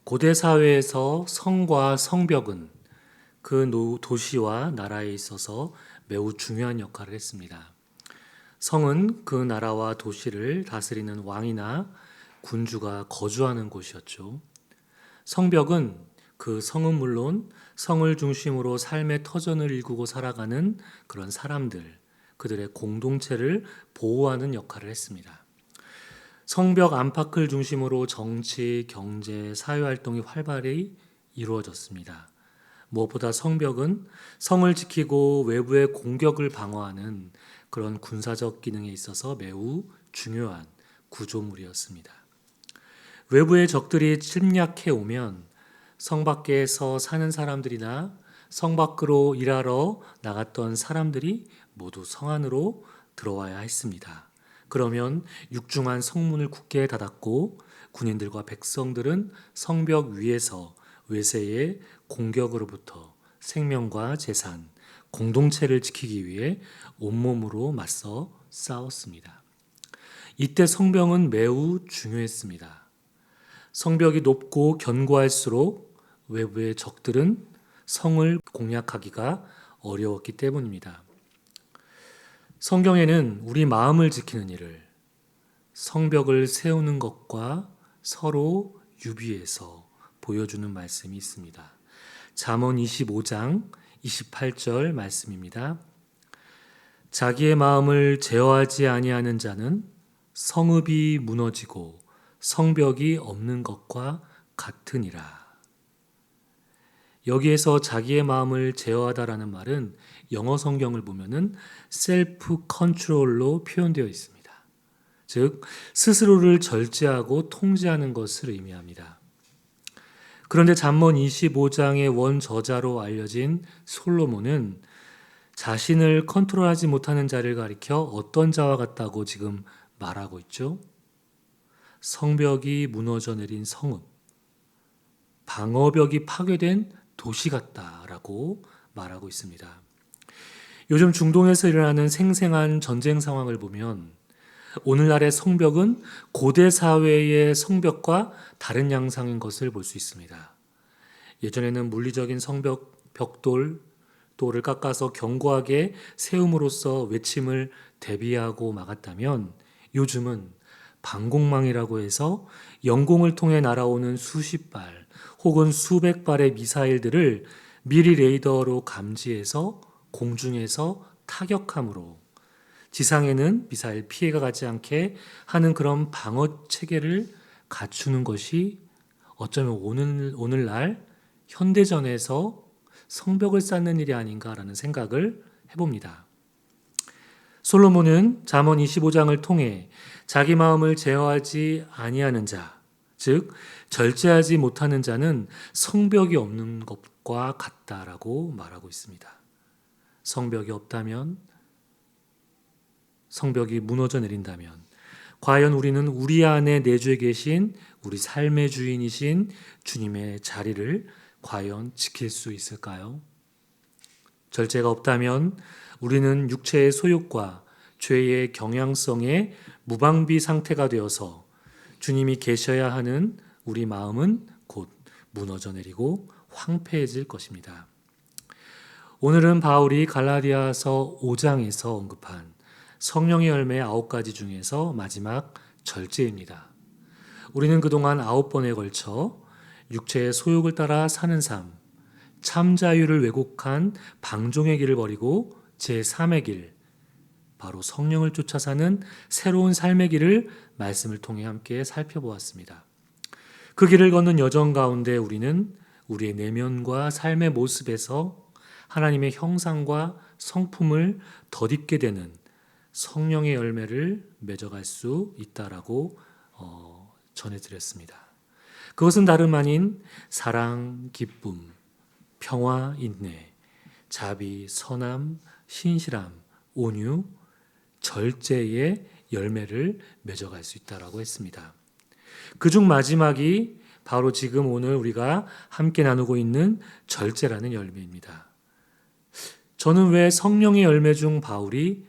고대 사회에서 성과 성벽은 그 도시와 나라에 있어서 매우 중요한 역할을 했습니다. 성은 그 나라와 도시를 다스리는 왕이나 군주가 거주하는 곳이었죠. 성벽은 그 성은 물론 성을 중심으로 삶의 터전을 일구고 살아가는 그런 사람들, 그들의 공동체를 보호하는 역할을 했습니다. 성벽 안팎을 중심으로 정치, 경제, 사회활동이 활발히 이루어졌습니다. 무엇보다 성벽은 성을 지키고 외부의 공격을 방어하는 그런 군사적 기능에 있어서 매우 중요한 구조물이었습니다. 외부의 적들이 침략해 오면 성 밖에서 사는 사람들이나 성 밖으로 일하러 나갔던 사람들이 모두 성 안으로 들어와야 했습니다. 그러면 육중한 성문을 굳게 닫았고 군인들과 백성들은 성벽 위에서 외세의 공격으로부터 생명과 재산, 공동체를 지키기 위해 온몸으로 맞서 싸웠습니다. 이때 성벽은 매우 중요했습니다. 성벽이 높고 견고할수록 외부의 적들은 성을 공략하기가 어려웠기 때문입니다. 성경에는 우리 마음을 지키는 일을 성벽을 세우는 것과 서로 유비해서 보여주는 말씀이 있습니다. 잠언 25장 28절 말씀입니다. 자기의 마음을 제어하지 아니하는 자는 성읍이 무너지고 성벽이 없는 것과 같으니라. 여기에서 자기의 마음을 제어하다라는 말은 영어 성경을 보면은 셀프 컨트롤로 표현되어 있습니다. 즉 스스로를 절제하고 통제하는 것을 의미합니다. 그런데 잠언 25장의 원저자로 알려진 솔로몬은 자신을 컨트롤하지 못하는 자를 가리켜 어떤 자와 같다고 지금 말하고 있죠? 성벽이 무너져 내린 성읍, 방어벽이 파괴된 도시 같다라고 말하고 있습니다. 요즘 중동에서 일어나는 생생한 전쟁 상황을 보면 오늘날의 성벽은 고대 사회의 성벽과 다른 양상인 것을 볼 수 있습니다. 예전에는 물리적인 성벽, 돌을 깎아서 견고하게 세움으로써 외침을 대비하고 막았다면 요즘은 방공망이라고 해서 영공을 통해 날아오는 수십 발 혹은 수백 발의 미사일들을 미리 레이더로 감지해서 공중에서 타격함으로 지상에는 미사일 피해가 가지 않게 하는 그런 방어 체계를 갖추는 것이 어쩌면 오늘날 현대전에서 성벽을 쌓는 일이 아닌가라는 생각을 해봅니다. 솔로몬은 잠언 25장을 통해 자기 마음을 제어하지 아니하는 자, 즉 절제하지 못하는 자는 성벽이 없는 것과 같다라고 말하고 있습니다. 성벽이 없다면, 성벽이 무너져 내린다면 과연 우리는 우리 안에 내주에 계신 우리 삶의 주인이신 주님의 자리를 과연 지킬 수 있을까요? 절제가 없다면 우리는 육체의 소욕과 죄의 경향성에 무방비 상태가 되어서 주님이 계셔야 하는 우리 마음은 곧 무너져 내리고 황폐해질 것입니다. 오늘은 바울이 갈라디아서 5장에서 언급한 성령의 열매 9가지 중에서 마지막 절제입니다. 우리는 그동안 9번에 걸쳐 육체의 소욕을 따라 사는 삶, 참 자유를 왜곡한 방종의 길을 버리고 제3의 길, 바로 성령을 쫓아 사는 새로운 삶의 길을 말씀을 통해 함께 살펴보았습니다. 그 길을 걷는 여정 가운데 우리는 우리의 내면과 삶의 모습에서 하나님의 형상과 성품을 덧입게 되는 성령의 열매를 맺어갈 수 있다라고 전해드렸습니다. 그것은 다름 아닌 사랑, 기쁨, 평화, 인내, 자비, 선함, 신실함, 온유, 절제의 열매를 맺어갈 수 있다라고 했습니다. 그중 마지막이 바로 지금 오늘 우리가 함께 나누고 있는 절제라는 열매입니다. 저는 왜 성령의 열매 중 바울이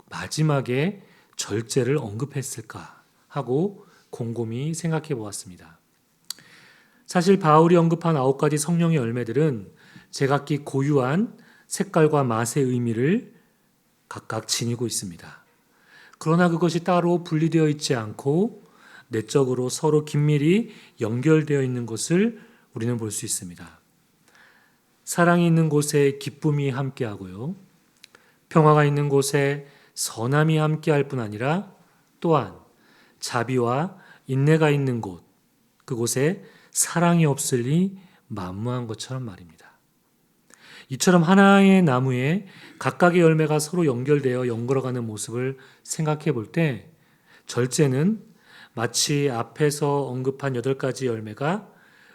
마지막에 절제를 언급했을까 하고 곰곰이 생각해 보았습니다. 사실 바울이 언급한 9가지 성령의 열매들은 제각기 고유한 색깔과 맛의 의미를 각각 지니고 있습니다. 그러나 그것이 따로 분리되어 있지 않고 내적으로 서로 긴밀히 연결되어 있는 것을 우리는 볼 수 있습니다. 사랑이 있는 곳에 기쁨이 함께하고요. 평화가 있는 곳에 선함이 함께할 뿐 아니라 또한 자비와 인내가 있는 곳, 그곳에 사랑이 없으리 만무한 것처럼 말입니다. 이처럼 하나의 나무에 각각의 열매가 서로 연결되어 연걸어가는 모습을 생각해 볼 때 절제는 마치 앞에서 언급한 8가지 열매가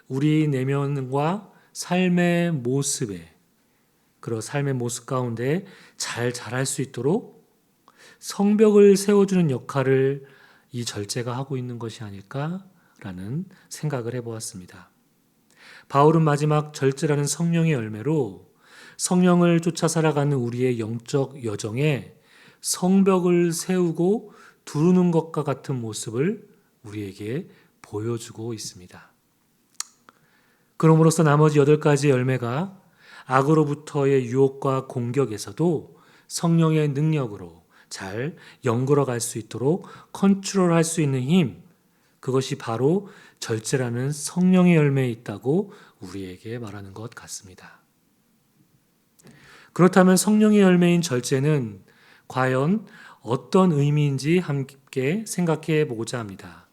우리 내면과 삶의 모습에 그런 삶의 모습 가운데 잘 자랄 수 있도록 성벽을 세워주는 역할을 이 절제가 하고 있는 것이 아닐까라는 생각을 해보았습니다. 바울은 마지막 절제라는 성령의 열매로 성령을 쫓아 살아가는 우리의 영적 여정에 성벽을 세우고 두르는 것과 같은 모습을 우리에게 보여주고 있습니다. 그럼으로써 나머지 8가지 열매가 악으로부터의 유혹과 공격에서도 성령의 능력으로 잘 연걸어 갈 수 있도록 컨트롤할 수 있는 힘, 그것이 바로 절제라는 성령의 열매에 있다고 우리에게 말하는 것 같습니다. 그렇다면 성령의 열매인 절제는 과연 어떤 의미인지 함께 생각해 보고자 합니다.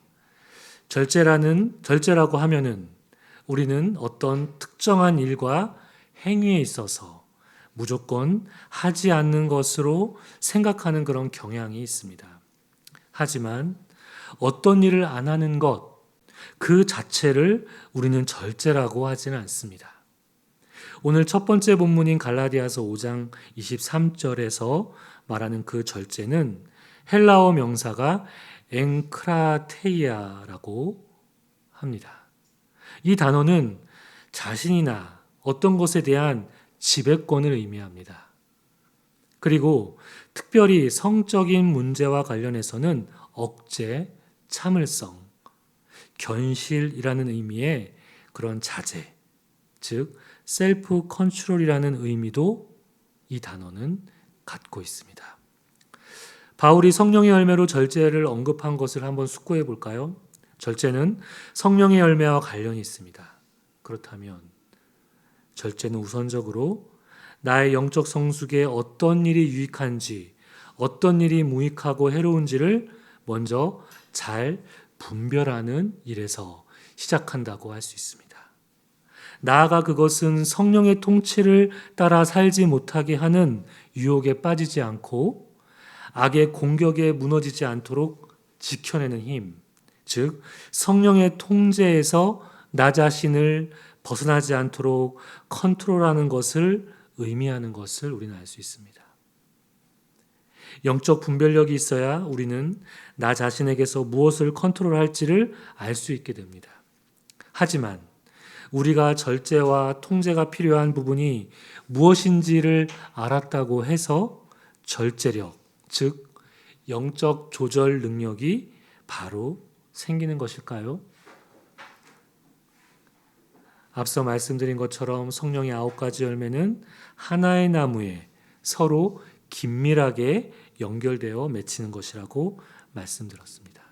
절제라고 하면은 우리는 어떤 특정한 일과 행위에 있어서 무조건 하지 않는 것으로 생각하는 그런 경향이 있습니다. 하지만 어떤 일을 안 하는 것, 그 자체를 우리는 절제라고 하지는 않습니다. 오늘 첫 번째 본문인 갈라디아서 5장 23절에서 말하는 그 절제는 헬라어 명사가 엥크라테이아라고 합니다. 이 단어는 자신이나 어떤 것에 대한 지배권을 의미합니다. 그리고 특별히 성적인 문제와 관련해서는 억제, 참을성, 견실이라는 의미의 그런 자제, 즉 셀프 컨트롤이라는 의미도 이 단어는 갖고 있습니다. 바울이 성령의 열매로 절제를 언급한 것을 한번 숙고해 볼까요? 절제는 성령의 열매와 관련이 있습니다. 그렇다면 절제는 우선적으로 나의 영적 성숙에 어떤 일이 유익한지, 어떤 일이 무익하고 해로운지를 먼저 잘 분별하는 일에서 시작한다고 할 수 있습니다. 나아가 그것은 성령의 통치를 따라 살지 못하게 하는 유혹에 빠지지 않고 악의 공격에 무너지지 않도록 지켜내는 힘, 즉 성령의 통제에서 나 자신을 벗어나지 않도록 컨트롤하는 것을 의미하는 것을 우리는 알 수 있습니다. 영적 분별력이 있어야 우리는 나 자신에게서 무엇을 컨트롤할지를 알 수 있게 됩니다. 하지만 우리가 절제와 통제가 필요한 부분이 무엇인지를 알았다고 해서 절제력, 즉 영적 조절 능력이 바로 생기는 것일까요? 앞서 말씀드린 것처럼 성령의 9가지 열매는 하나의 나무에 서로 긴밀하게 연결되어 맺히는 것이라고 말씀드렸습니다.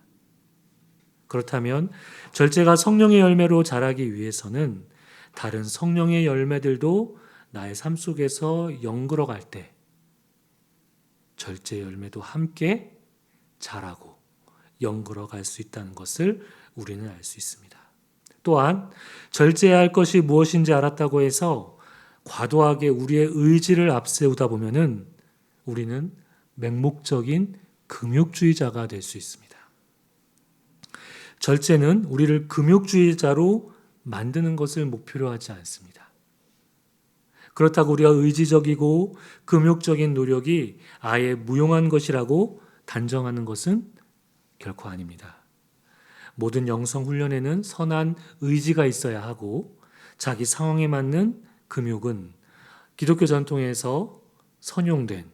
그렇다면 절제가 성령의 열매로 자라기 위해서는 다른 성령의 열매들도 나의 삶 속에서 연걸어 갈 때 절제 열매도 함께 자라고 연걸어 갈 수 있다는 것을 우리는 알 수 있습니다. 또한 절제해야 할 것이 무엇인지 알았다고 해서 과도하게 우리의 의지를 앞세우다 보면은 우리는 맹목적인 금욕주의자가 될 수 있습니다. 절제는 우리를 금욕주의자로 만드는 것을 목표로 하지 않습니다. 그렇다고 우리가 의지적이고 금욕적인 노력이 아예 무용한 것이라고 단정하는 것은 결코 아닙니다. 모든 영성 훈련에는 선한 의지가 있어야 하고 자기 상황에 맞는 금욕은 기독교 전통에서 선용된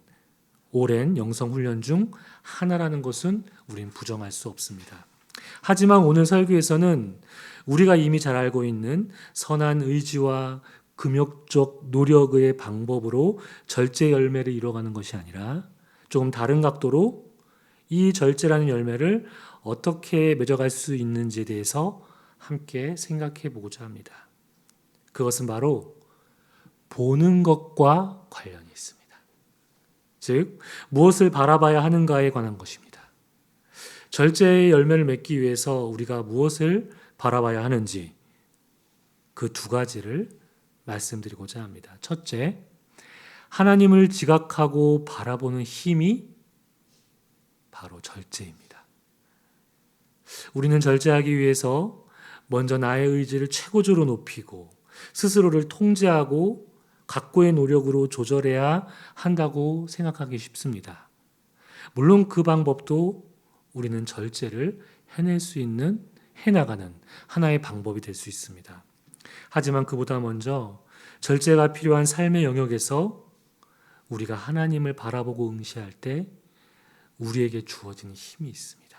오랜 영성 훈련 중 하나라는 것은 우린 부정할 수 없습니다. 하지만 오늘 설교에서는 우리가 이미 잘 알고 있는 선한 의지와 금욕적 노력의 방법으로 절제 열매를 이뤄가는 것이 아니라 조금 다른 각도로 이 절제라는 열매를 어떻게 맺어갈 수 있는지에 대해서 함께 생각해 보고자 합니다. 그것은 바로 보는 것과 관련이 있습니다. 즉, 무엇을 바라봐야 하는가에 관한 것입니다. 절제의 열매를 맺기 위해서 우리가 무엇을 바라봐야 하는지 그 두 가지를 말씀드리고자 합니다. 첫째, 하나님을 지각하고 바라보는 힘이 바로 절제입니다. 우리는 절제하기 위해서 먼저 나의 의지를 최고조로 높이고 스스로를 통제하고 각고의 노력으로 조절해야 한다고 생각하기 쉽습니다. 물론 그 방법도 우리는 절제를 해나가는 하나의 방법이 될 수 있습니다. 하지만 그보다 먼저 절제가 필요한 삶의 영역에서 우리가 하나님을 바라보고 응시할 때 우리에게 주어지는 힘이 있습니다.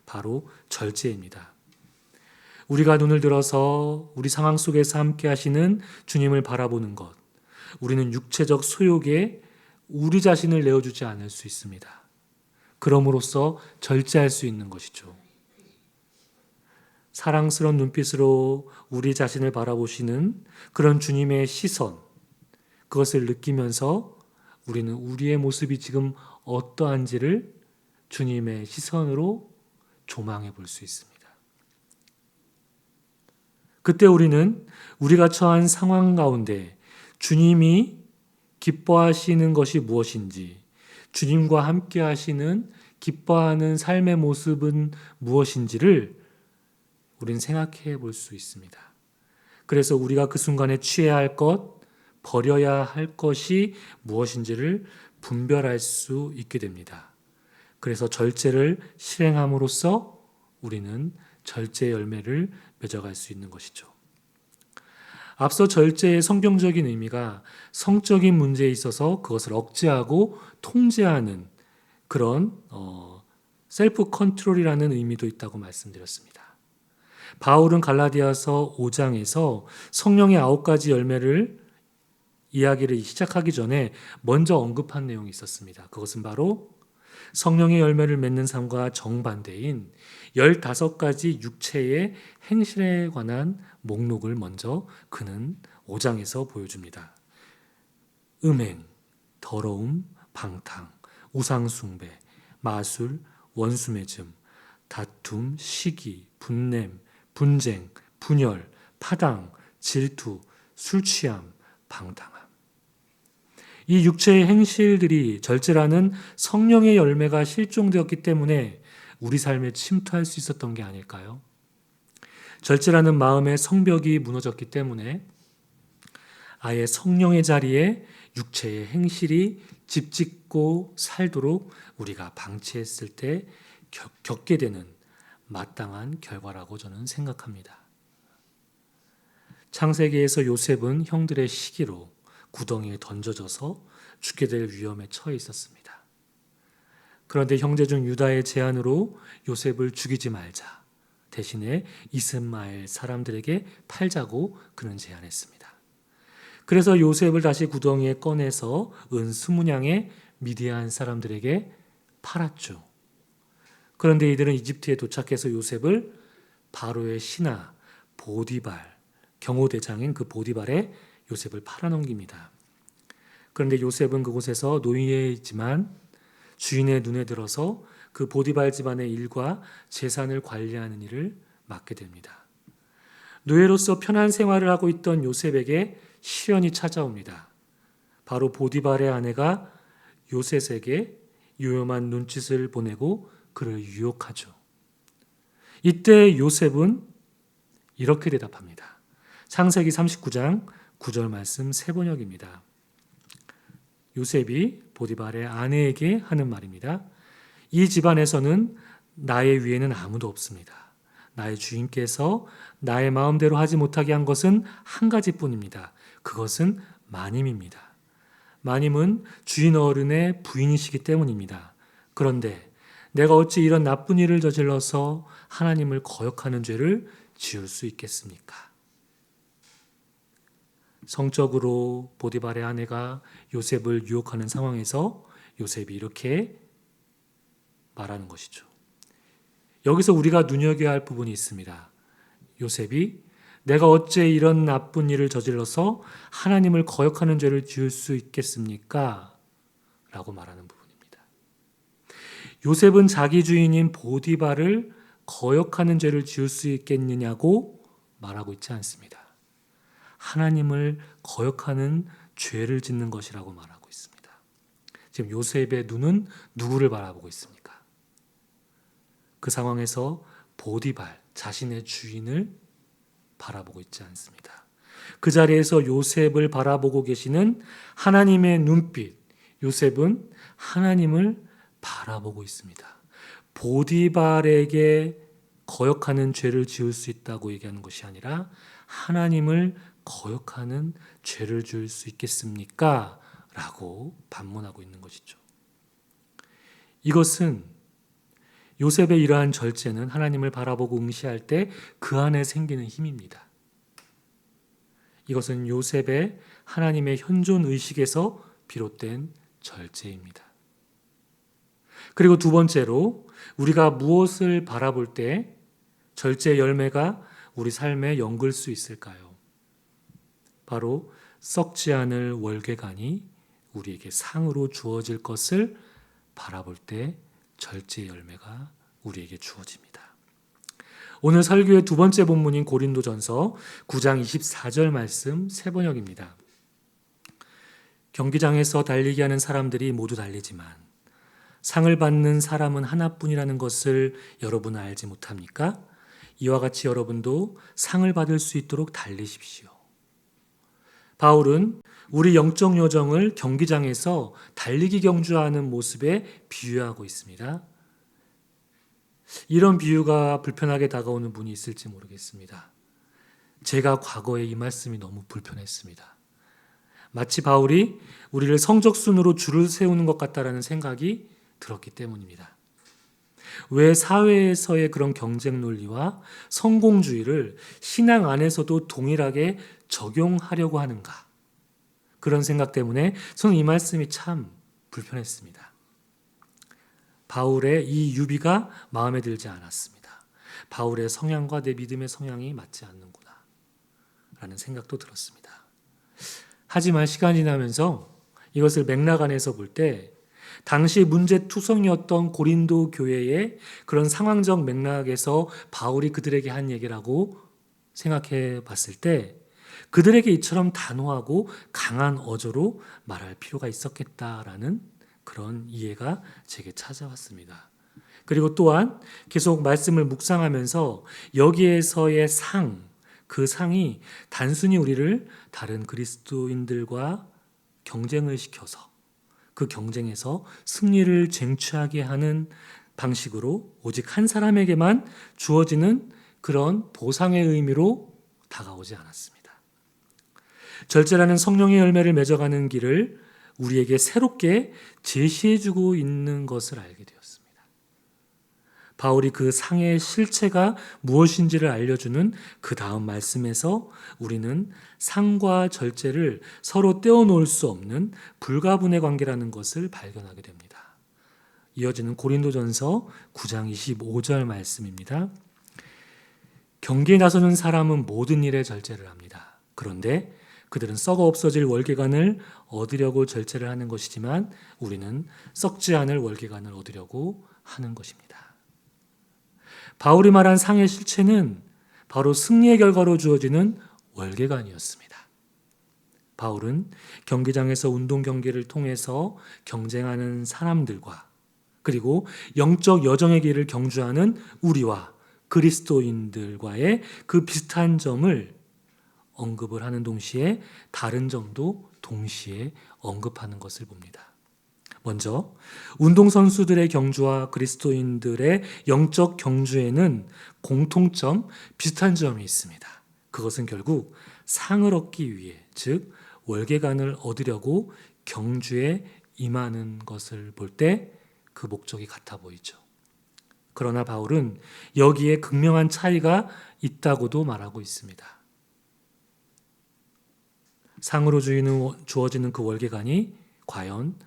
바로 절제입니다. 우리가 눈을 들어서 우리 상황 속에서 함께 하시는 주님을 바라보는 것, 우리는 육체적 소욕에 우리 자신을 내어주지 않을 수 있습니다. 그럼으로써 절제할 수 있는 것이죠. 사랑스러운 눈빛으로 우리 자신을 바라보시는 그런 주님의 시선, 그것을 느끼면서 우리는 우리의 모습이 지금 어떠한지를 주님의 시선으로 조망해 볼 수 있습니다. 그때 우리는 우리가 처한 상황 가운데 주님이 기뻐하시는 것이 무엇인지, 주님과 함께 하시는 기뻐하는 삶의 모습은 무엇인지를 우리는 생각해 볼 수 있습니다. 그래서 우리가 그 순간에 취해야 할 것, 버려야 할 것이 무엇인지를 분별할 수 있게 됩니다. 그래서 절제를 실행함으로써 우리는 절제 열매를 맺어갈 수 있는 것이죠. 앞서 절제의 성경적인 의미가 성적인 문제에 있어서 그것을 억제하고 통제하는 그런 셀프 컨트롤이라는 의미도 있다고 말씀드렸습니다. 바울은 갈라디아서 5장에서 성령의 9가지 열매를 이야기를 시작하기 전에 먼저 언급한 내용이 있었습니다. 그것은 바로 성령의 열매를 맺는 삶과 정반대인 15가지 육체의 행실에 관한 목록을 먼저 그는 5장에서 보여줍니다. 음행, 더러움, 방탕, 우상숭배, 마술, 원수매즘, 다툼, 시기, 분냄, 분쟁, 분열, 파당, 질투, 술취함, 방탕함. 이 육체의 행실들이 절제라는 성령의 열매가 실종되었기 때문에 우리 삶에 침투할 수 있었던 게 아닐까요? 절제라는 마음의 성벽이 무너졌기 때문에 아예 성령의 자리에 육체의 행실이 집짓고 살도록 우리가 방치했을 때 겪게 되는 마땅한 결과라고 저는 생각합니다. 창세기에서 요셉은 형들의 시기로 구덩이에 던져져서 죽게 될 위험에 처해 있었습니다. 그런데 형제 중 유다의 제안으로 요셉을 죽이지 말자. 대신에 이스마엘 사람들에게 팔자고 그는 제안했습니다. 그래서 요셉을 다시 구덩이에 꺼내서 은 20냥의 미디안 사람들에게 팔았죠. 그런데 이들은 이집트에 도착해서 요셉을 바로의 신하 보디발, 경호대장인 그 보디발에 요셉을 팔아넘깁니다. 그런데 요셉은 그곳에서 노예이지만 주인의 눈에 들어서 그 보디발 집안의 일과 재산을 관리하는 일을 맡게 됩니다. 노예로서 편한 생활을 하고 있던 요셉에게 시련이 찾아옵니다. 바로 보디발의 아내가 요셉에게 요염한 눈짓을 보내고 그를 유혹하죠. 이때 요셉은 이렇게 대답합니다. 창세기 39장 9절 말씀 세번역입니다. 요셉이 보디발의 아내에게 하는 말입니다. 이 집안에서는 나의 위에는 아무도 없습니다. 나의 주인께서 나의 마음대로 하지 못하게 한 것은 한 가지뿐입니다. 그것은 마님입니다. 마님은 주인 어른의 부인이시기 때문입니다. 그런데 내가 어찌 이런 나쁜 일을 저질러서 하나님을 거역하는 죄를 지을 수 있겠습니까? 성적으로 보디발의 아내가 요셉을 유혹하는 상황에서 요셉이 이렇게 말하는 것이죠. 여기서 우리가 눈여겨야 할 부분이 있습니다. 요셉이 내가 어째 이런 나쁜 일을 저질러서 하나님을 거역하는 죄를 지을 수 있겠습니까? 라고 말하는 부분입니다. 요셉은 자기 주인인 보디발을 거역하는 죄를 지을 수 있겠느냐고 말하고 있지 않습니다. 하나님을 거역하는 죄를 짓는 것이라고 말하고 있습니다. 지금 요셉의 눈은 누구를 바라보고 있습니까? 그 상황에서 보디발, 자신의 주인을 바라보고 있지 않습니다. 그 자리에서 요셉을 바라보고 계시는 하나님의 눈빛, 요셉은 하나님을 바라보고 있습니다. 보디발에게 거역하는 죄를 지을 수 있다고 얘기하는 것이 아니라 하나님을 거역하는 죄를 지을 수 있겠습니까? 라고 반문하고 있는 것이죠. 이것은 요셉의 이러한 절제는 하나님을 바라보고 응시할 때 그 안에 생기는 힘입니다. 이것은 요셉의 하나님의 현존 의식에서 비롯된 절제입니다. 그리고 두 번째로 우리가 무엇을 바라볼 때 절제의 열매가 우리 삶에 연글 수 있을까요? 바로 썩지 않을 월계관이 우리에게 상으로 주어질 것을 바라볼 때 절제의 열매가 우리에게 주어집니다. 오늘 설교의 두 번째 본문인 고린도전서 9장 24절 말씀 세 번역입니다. 경기장에서 달리기 하는 사람들이 모두 달리지만 상을 받는 사람은 하나뿐이라는 것을 여러분은 알지 못합니까? 이와 같이 여러분도 상을 받을 수 있도록 달리십시오. 바울은 우리 영적 여정을 경기장에서 달리기 경주하는 모습에 비유하고 있습니다. 이런 비유가 불편하게 다가오는 분이 있을지 모르겠습니다. 제가 과거에 이 말씀이 너무 불편했습니다. 마치 바울이 우리를 성적순으로 줄을 세우는 것 같다라는 생각이 들었기 때문입니다. 왜 사회에서의 그런 경쟁 논리와 성공주의를 신앙 안에서도 동일하게 적용하려고 하는가? 그런 생각 때문에 저는 이 말씀이 참 불편했습니다. 바울의 이 유비가 마음에 들지 않았습니다. 바울의 성향과 내 믿음의 성향이 맞지 않는구나 라는 생각도 들었습니다. 하지만 시간이 지나면서 이것을 맥락 안에서 볼 때 당시 문제투성이었던 고린도 교회의 그런 상황적 맥락에서 바울이 그들에게 한 얘기라고 생각해 봤을 때 그들에게 이처럼 단호하고 강한 어조로 말할 필요가 있었겠다라는 그런 이해가 제게 찾아왔습니다. 그리고 또한 계속 말씀을 묵상하면서 여기에서의 그 상이 단순히 우리를 다른 그리스도인들과 경쟁을 시켜서 그 경쟁에서 승리를 쟁취하게 하는 방식으로 오직 한 사람에게만 주어지는 그런 보상의 의미로 다가오지 않았습니다. 절제라는 성령의 열매를 맺어가는 길을 우리에게 새롭게 제시해주고 있는 것을 알게 되었습니다. 바울이 그 상의 실체가 무엇인지를 알려주는 그 다음 말씀에서 우리는 상과 절제를 서로 떼어놓을 수 없는 불가분의 관계라는 것을 발견하게 됩니다. 이어지는 고린도전서 9장 25절 말씀입니다. 경기에 나서는 사람은 모든 일에 절제를 합니다. 그런데 그들은 썩어 없어질 월계관을 얻으려고 절제를 하는 것이지만 우리는 썩지 않을 월계관을 얻으려고 하는 것입니다. 바울이 말한 상의 실체는 바로 승리의 결과로 주어지는 월계관이었습니다. 바울은 경기장에서 운동 경기를 통해서 경쟁하는 사람들과 그리고 영적 여정의 길을 경주하는 우리와 그리스도인들과의 그 비슷한 점을 언급을 하는 동시에 다른 점도 동시에 언급하는 것을 봅니다. 먼저 운동선수들의 경주와 그리스도인들의 영적 경주에는 공통점, 비슷한 점이 있습니다. 그것은 결국 상을 얻기 위해, 즉 월계관을 얻으려고 경주에 임하는 것을 볼 때 그 목적이 같아 보이죠. 그러나 바울은 여기에 극명한 차이가 있다고도 말하고 있습니다. 상으로 주어지는 그 월계관이 과연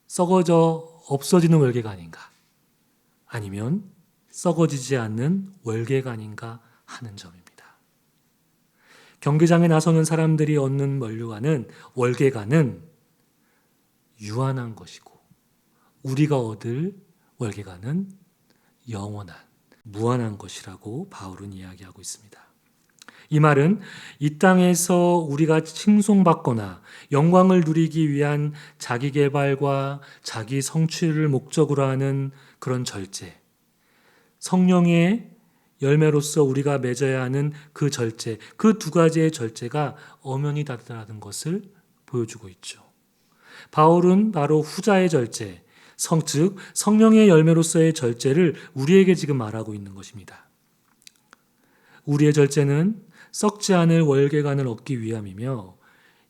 썩어져 없어지는 월계관인가? 아니면 썩어지지 않는 월계관인가 하는 점입니다. 경기장에 나서는 사람들이 얻는 월계관은 유한한 것이고 우리가 얻을 월계관은 영원한, 무한한 것이라고 바울은 이야기하고 있습니다. 이 말은 이 땅에서 우리가 칭송받거나 영광을 누리기 위한 자기 개발과 자기 성취를 목적으로 하는 그런 절제, 성령의 열매로서 우리가 맺어야 하는 그 절제, 그 두 가지의 절제가 엄연히 다르다는 것을 보여주고 있죠. 바울은 바로 후자의 절제, 즉 성령의 열매로서의 절제를 우리에게 지금 말하고 있는 것입니다. 우리의 절제는 썩지 않을 월계관을 얻기 위함이며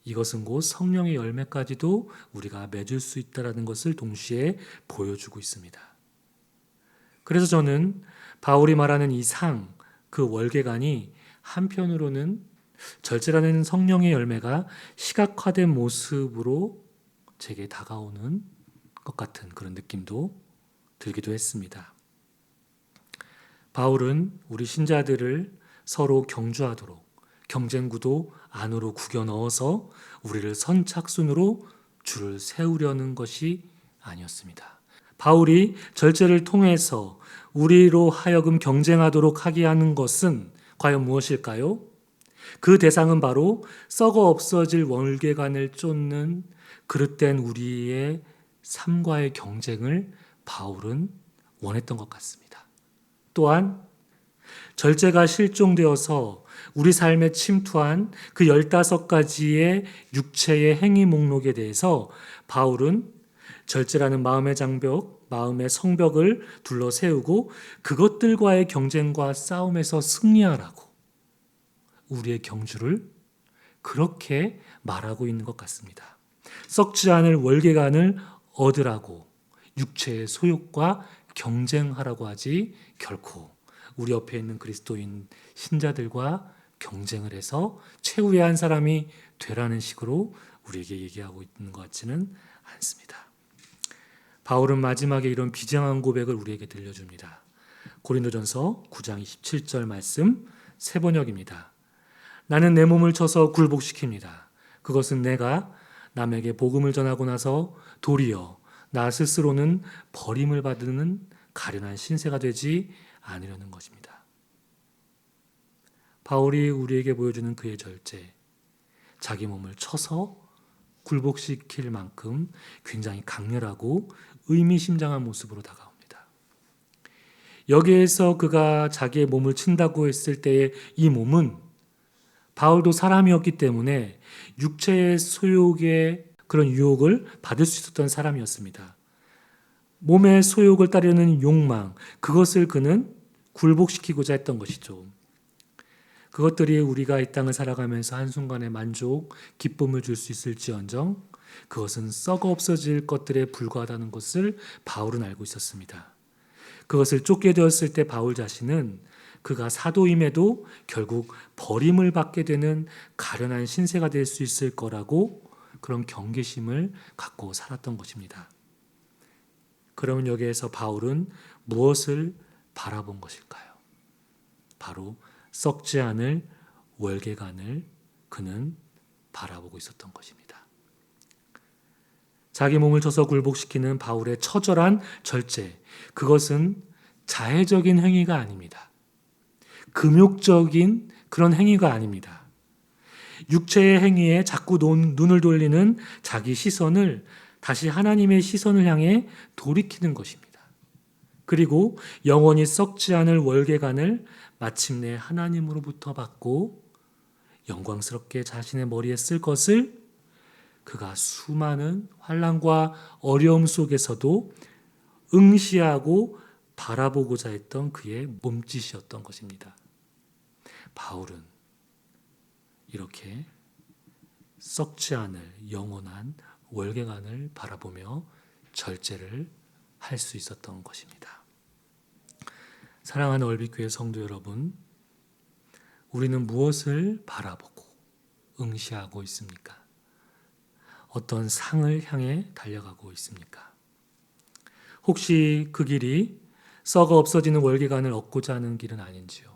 이것은 곧 성령의 열매까지도 우리가 맺을 수 있다는 것을 동시에 보여주고 있습니다. 그래서 저는 바울이 말하는 이 그 월계관이 한편으로는 절제라는 성령의 열매가 시각화된 모습으로 제게 다가오는 것 같은 그런 느낌도 들기도 했습니다. 바울은 우리 신자들을 서로 경주하도록 경쟁 구도 안으로 구겨 넣어서 우리를 선착순으로 줄을 세우려는 것이 아니었습니다. 바울이 절제를 통해서 우리로 하여금 경쟁하도록 하게 하는 것은 과연 무엇일까요? 그 대상은 바로 썩어 없어질 월계관을 쫓는 그릇된 우리의 삶과의 경쟁을 바울은 원했던 것 같습니다. 또한 절제가 실종되어서 우리 삶에 침투한 그 15가지의 육체의 행위 목록에 대해서 바울은 절제라는 마음의 장벽, 마음의 성벽을 둘러세우고 그것들과의 경쟁과 싸움에서 승리하라고 우리의 경주를 그렇게 말하고 있는 것 같습니다. 썩지 않을 월계관을 얻으라고 육체의 소욕과 경쟁하라고 하지 결코 우리 옆에 있는 그리스도인 신자들과 경쟁을 해서 최후의 한 사람이 되라는 식으로 우리에게 얘기하고 있는 것 같지는 않습니다. 바울은 마지막에 이런 비장한 고백을 우리에게 들려줍니다. 고린도전서 9장 27절 말씀 새 번역입니다. 나는 내 몸을 쳐서 굴복시킵니다. 그것은 내가 남에게 복음을 전하고 나서 도리어 나 스스로는 버림을 받는 가련한 신세가 되지 않으려는 것입니다. 바울이 우리에게 보여주는 그의 절제, 자기 몸을 쳐서 굴복시킬 만큼 굉장히 강렬하고 의미심장한 모습으로 다가옵니다. 여기에서 그가 자기의 몸을 친다고 했을 때의 이 몸은 바울도 사람이었기 때문에 육체의 소욕의 그런 유혹을 받을 수 있었던 사람이었습니다. 몸의 소욕을 따르는 욕망, 그것을 그는 굴복시키고자 했던 것이죠. 그것들이 우리가 이 땅을 살아가면서 한순간의 만족, 기쁨을 줄 수 있을지언정 그것은 썩어 없어질 것들에 불과하다는 것을 바울은 알고 있었습니다. 그것을 쫓게 되었을 때 바울 자신은 그가 사도임에도 결국 버림을 받게 되는 가련한 신세가 될 수 있을 거라고 그런 경계심을 갖고 살았던 것입니다. 그러면 여기에서 바울은 무엇을 바라본 것일까요? 바로 썩지 않을 월계관을 그는 바라보고 있었던 것입니다. 자기 몸을 쳐서 굴복시키는 바울의 처절한 절제, 그것은 자해적인 행위가 아닙니다. 금욕적인 그런 행위가 아닙니다. 육체의 행위에 자꾸 눈을 돌리는 자기 시선을 다시 하나님의 시선을 향해 돌이키는 것입니다. 그리고 영원히 썩지 않을 월계관을 마침내 하나님으로부터 받고 영광스럽게 자신의 머리에 쓸 것을 그가 수많은 환난과 어려움 속에서도 응시하고 바라보고자 했던 그의 몸짓이었던 것입니다. 바울은 이렇게 썩지 않을 영원한 월계관을 바라보며 절제를 할 수 있었던 것입니다. 사랑하는 얼빛교회 성도 여러분, 우리는 무엇을 바라보고 응시하고 있습니까? 어떤 상을 향해 달려가고 있습니까? 혹시 그 길이 썩어 없어지는 월계관을 얻고자 하는 길은 아닌지요?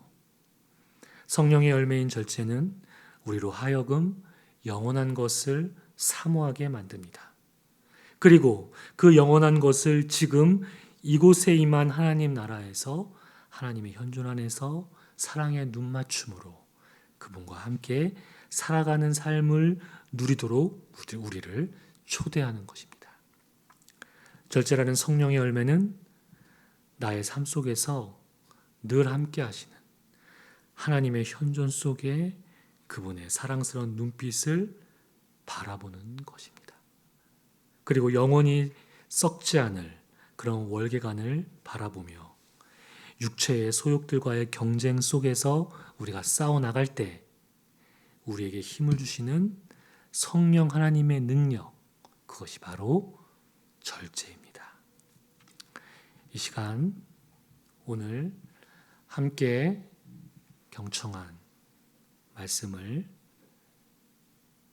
성령의 열매인 절제는 우리로 하여금 영원한 것을 사모하게 만듭니다. 그리고 그 영원한 것을 지금 이곳에 임한 하나님 나라에서 하나님의 현존 안에서 사랑의 눈맞춤으로 그분과 함께 살아가는 삶을 누리도록 우리를 초대하는 것입니다. 절제라는 성령의 열매는 나의 삶 속에서 늘 함께 하시는 하나님의 현존 속에 그분의 사랑스러운 눈빛을 바라보는 것입니다. 그리고 영원히 썩지 않을 그런 월계관을 바라보며 육체의 소욕들과의 경쟁 속에서 우리가 싸워나갈 때 우리에게 힘을 주시는 성령 하나님의 능력, 그것이 바로 절제입니다. 이 시간 오늘 함께 경청한 말씀을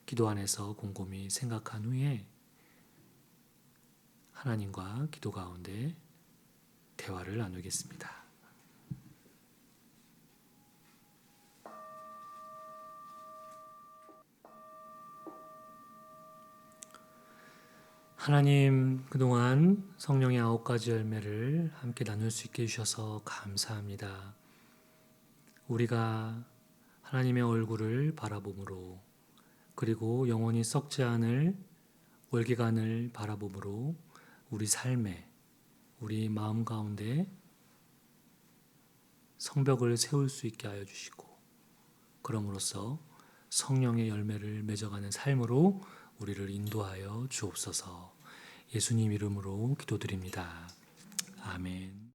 기도 안에서 곰곰이 생각한 후에 하나님과 기도 가운데 대화를 나누겠습니다. 하나님, 그동안 성령의 9가지 열매를 함께 나눌 수 있게 해주셔서 감사합니다. 우리가 하나님의 얼굴을 바라봄으로 그리고 영원히 썩지 않을 월계관을 바라봄으로 우리 삶에, 우리 마음 가운데 성벽을 세울 수 있게 하여 주시고 그럼으로써 성령의 열매를 맺어가는 삶으로 우리를 인도하여 주옵소서. 예수님 이름으로 기도드립니다. 아멘.